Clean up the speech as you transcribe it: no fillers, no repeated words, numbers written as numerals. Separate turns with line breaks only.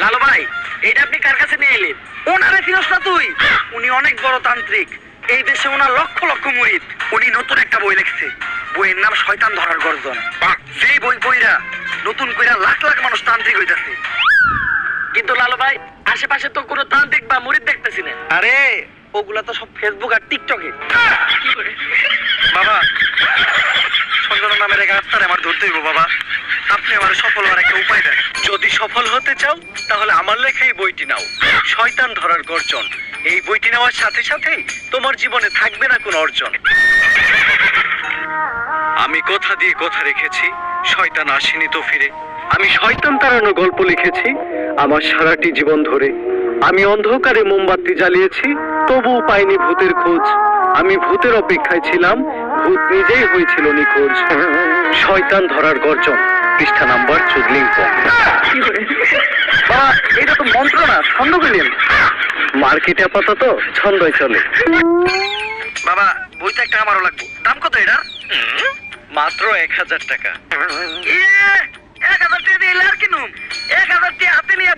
লালু ভাই, এটা আপনি কার কাছে নিয়ে এলেন? ওনারে চিনস না তুই? উনি অনেক বড় তান্ত্রিক, এই দেশে ওনার লক্ষ লক্ষ মুরিদ। উনি নতুন একটা বই লিখছে, বইয়ের নাম শয়তান ধরার গর্জন। সেই বই বইরা নতুন কইরা লাখ লাখ মানুষ তান্ত্রিক হইতাছে। কিন্তু লালু ভাই, আশেপাশে তো কোনো তান্ত্রিক বা মুরিদ দেখতেছি না। আরে ওগুলা তো সব ফেসবুক আর টিকটকে। বাবা, সঞ্জনা নামের এক আত্মারে আমার ধরতে হইব বাবা। আপনি আমার সফল হওয়ার একটা উপায় দেন। যদি সফল হতে চাও তাহলে আমার লেখা এই বইটি নাও, শয়তান ধরার গর্জন। এই বইটি নেওয়ার সাথে সাথেই তোমার জীবনে থাকবে না কোনো অর্জন। আমি কথা দিয়ে কথা রেখেছি, শয়তান আসেনি তো ফিরে। আমি শয়তান তাড়ানোর গল্প লিখেছি আমার সারাটি জীবন ধরে। আমি অন্ধকারে মোমবাতি জ্বালিয়েছি, তবুও পাইনি ভূতের খোঁজ। আমি ভূতের অপেক্ষায় ছিলাম, ভূত নিজেই হয়েছিল নিখোঁজ। শয়তান ধরার গর্জন, পৃষ্ঠা নাম্বার ৪৪। বাবা, এটা তো মন্ত্র না, ছন্দ বললেন। মার্কেটে আপাতত ছন্দই চলে। বাবা, বইটা একটা আমারও লাগবে। দাম কত এটা? মাত্র ১,০০০ টাকা। ১,০০০ টাকা দিলে আর কিনুম? ১,০০০ টাকা হাতে নিয়ে